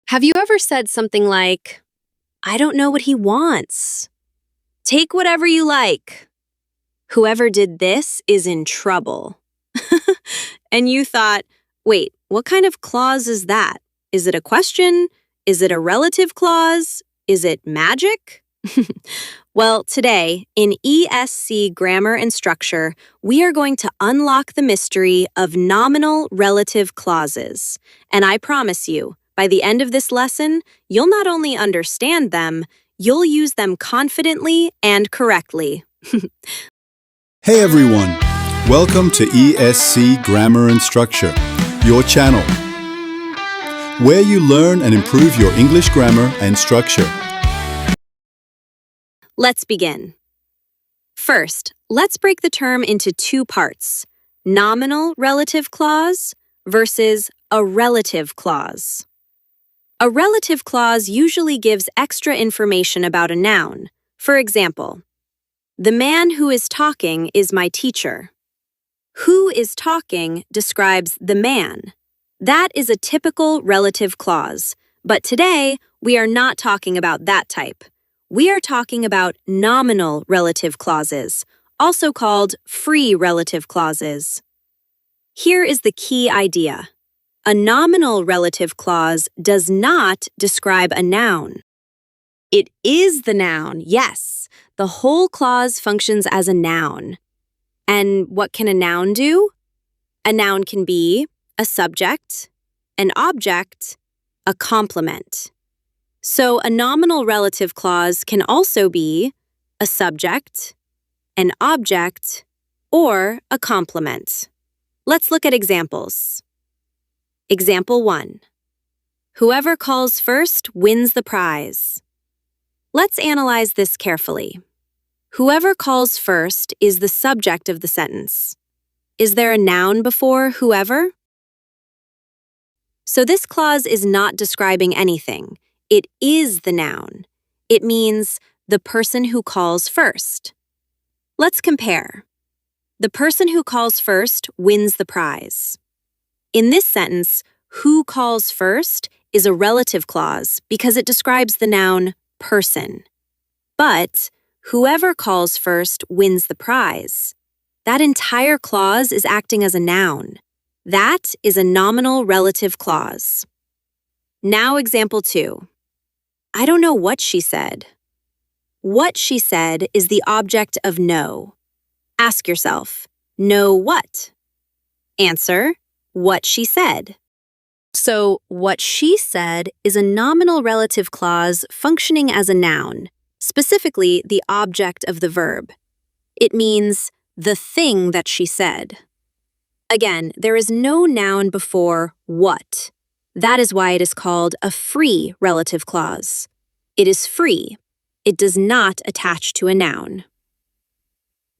Have you ever said something like, I don't know what he wants? Take whatever you like. Whoever did this is in trouble. And you thought, wait, what kind of clause is that? Is it a question? Is it a relative clause? Is it magic? Well, today, in ESC Grammar and Structure, we are going to unlock the mystery of nominal relative clauses. And I promise you, by the end of this lesson, you'll not only understand them, you'll use them confidently and correctly. Hey everyone, welcome to ESC Grammar and Structure, your channel, where you learn and improve your English grammar and structure. Let's begin. First, let's break the term into two parts, nominal relative clause versus a relative clause. A relative clause usually gives extra information about a noun. For example, the man who is talking is my teacher. Who is talking describes the man. That is a typical relative clause, but today we are not talking about that type. We are talking about nominal relative clauses, also called free relative clauses. Here is the key idea. A nominal relative clause does not describe a noun. It is the noun, yes. The whole clause functions as a noun. And what can a noun do? A noun can be a subject, an object, a complement. So a nominal relative clause can also be a subject, an object, or a complement. Let's look at examples. Example 1. Whoever calls first wins the prize. Let's analyze this carefully. Whoever calls first is the subject of the sentence. Is there a noun before whoever? So this clause is not describing anything. It is the noun. It means the person who calls first. Let's compare. The person who calls first wins the prize. In this sentence, who calls first is a relative clause because it describes the noun person. But whoever calls first wins the prize. That entire clause is acting as a noun. That is a nominal relative clause. Now example 2. I don't know what she said. What she said is the object of know. Ask yourself, know what? Answer, what she said. So, what she said is a nominal relative clause functioning as a noun, specifically the object of the verb. It means the thing that she said. Again, there is no noun before what. That is why it is called a free relative clause. It is free. It does not attach to a noun.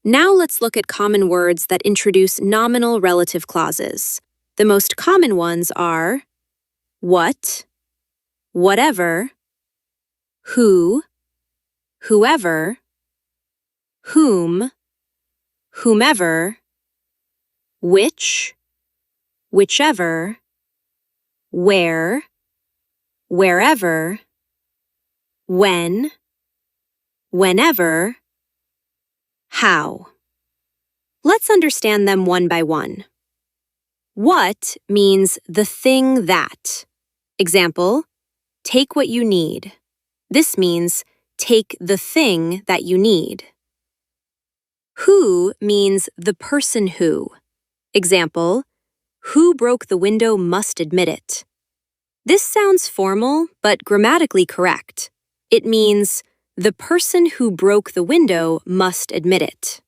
Now let's look at common words that introduce nominal relative clauses. The most common ones are what, whatever, who, whoever, whom, whomever, which, whichever, where, wherever, when, whenever, how. Let's understand them one by one. What means the thing that. Example, take what you need. This means take the thing that you need. Who means the person who. Example, who broke the window must admit it. This sounds formal, but grammatically correct. It means the person who broke the window must admit it.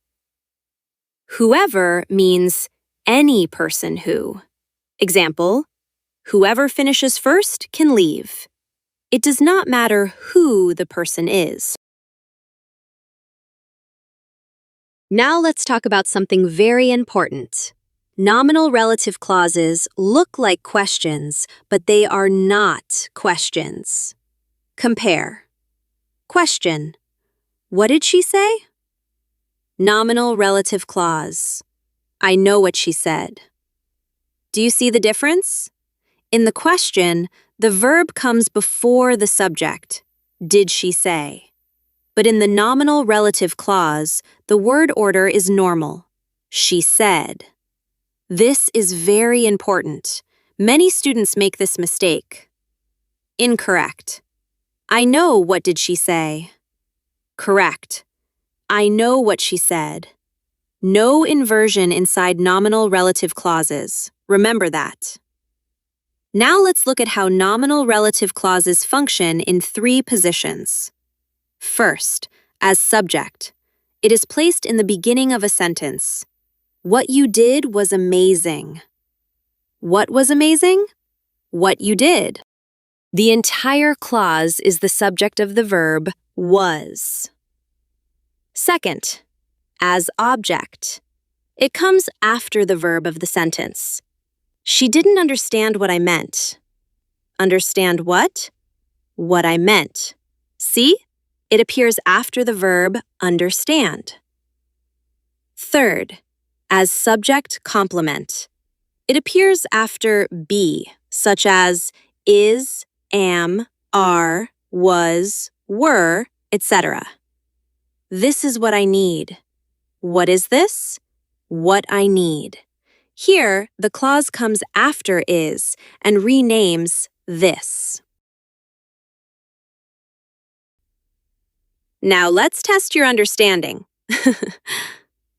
Whoever means any person who. Example, whoever finishes first can leave. It does not matter who the person is. Now let's talk about something very important. Nominal relative clauses look like questions, but they are not questions. Compare. Question. What did she say? Nominal relative clause. I know what she said. Do you see the difference? In the question, The verb comes before the subject. Did she say? But in the nominal relative clause, the word order is normal. She said. This is very important. Many students make this mistake. Incorrect. I know what did she say. Correct. I know what she said. No inversion inside nominal relative clauses. Remember that. Now let's look at how nominal relative clauses function in 3 positions. First, as subject. It is placed in the beginning of a sentence. What you did was amazing. What was amazing? What you did. The entire clause is the subject of the verb was. Second, as object. It comes after the verb of the sentence. She didn't understand what I meant. Understand what? What I meant. See? It appears after the verb understand. Third, as subject complement. It appears after be, such as is, am, are, was, were, etc. This is what I need. What is this? What I need. Here, the clause comes after is and renames this. Now let's test your understanding.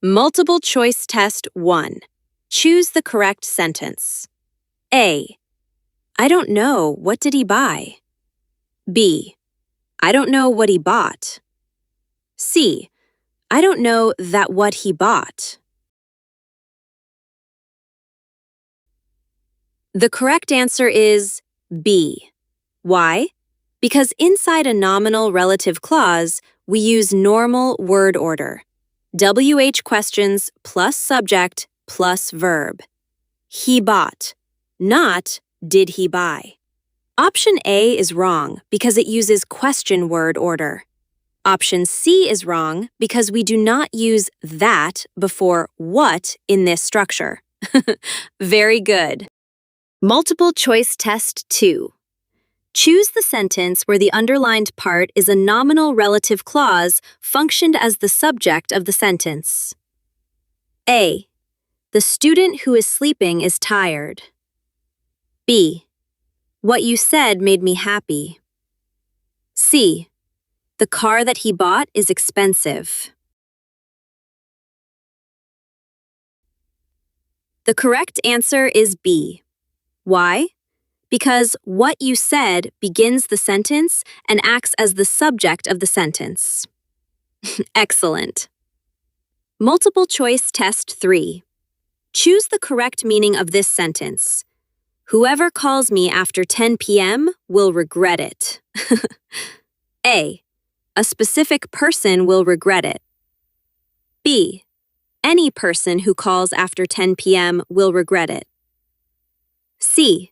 Multiple choice test 1. Choose the correct sentence. A. I don't know. What did he buy? B. I don't know what he bought. C. I don't know that what he bought. The correct answer is B. Why? Because inside a nominal relative clause, we use normal word order. WH questions plus subject plus verb. He bought, not did he buy. Option A is wrong because it uses question word order. Option C is wrong because we do not use that before what in this structure. Very good. Multiple choice test 2. Choose the sentence where the underlined part is a nominal relative clause functioned as the subject of the sentence. A. The student who is sleeping is tired. B. What you said made me happy. C. The car that he bought is expensive. The correct answer is B. Why? Because what you said begins the sentence and acts as the subject of the sentence. Excellent. Multiple choice test 3. Choose the correct meaning of this sentence. Whoever calls me after 10 p.m. will regret it. A. A specific person will regret it. B. Any person who calls after 10 p.m. will regret it. C.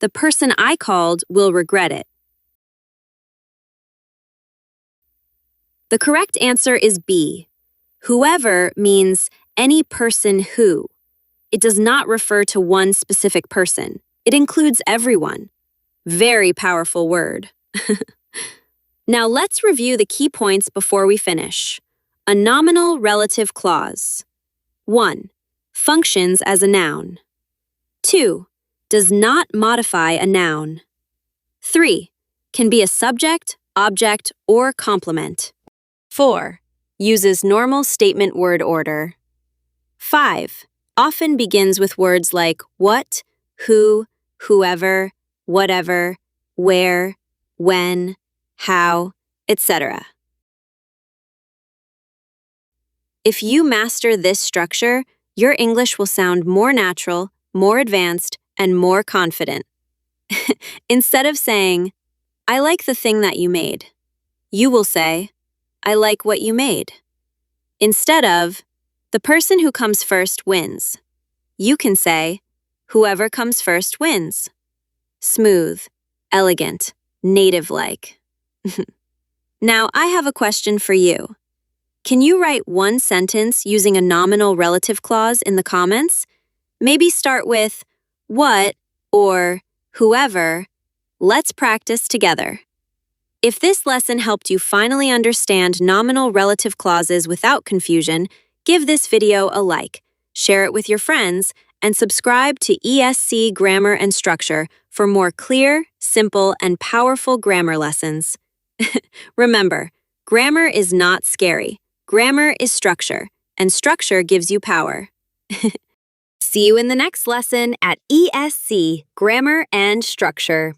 The person I called will regret it. The correct answer is B. Whoever means any person who. It does not refer to one specific person. It includes everyone. Very powerful word. Now let's review the key points before we finish. A nominal relative clause. 1. Functions as a noun. 2. Does not modify a noun. 3. Can be a subject, object, or complement. 4. Uses normal statement word order. 5. Often begins with words like what, who, whoever, whatever, where, when, how, etc. If you master this structure, your English will sound more natural, more advanced, and more confident. Instead of saying, I like the thing that you made, you will say, I like what you made. Instead of, the person who comes first wins, you can say, whoever comes first wins. Smooth, elegant, native-like. Now, I have a question for you. Can you write one sentence using a nominal relative clause in the comments? Maybe start with what or whoever Let's practice together. If this lesson helped you finally understand nominal relative clauses without confusion, give this video a like, share it with your friends, and subscribe to ESC Grammar and Structure for more clear, simple, and powerful grammar lessons. Remember, grammar is not scary. Grammar is structure, and structure gives you power. See you in the next lesson at ESC Grammar and Structure.